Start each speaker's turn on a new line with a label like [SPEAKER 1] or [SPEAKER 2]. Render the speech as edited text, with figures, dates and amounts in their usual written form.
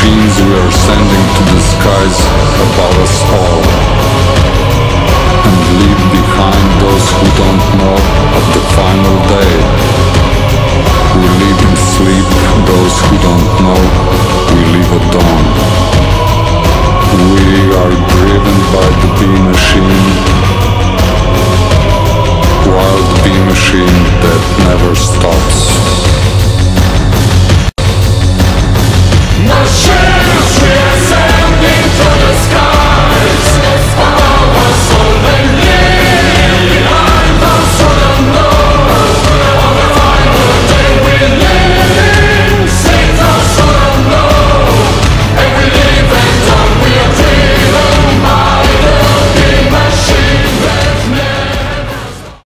[SPEAKER 1] machines we are sending to the skies above us all, and leave behind those who don't know of the final day. We live in sleep, those who don't know, we live at dawn. We are driven by the bee machine, while the bee machine that never stops.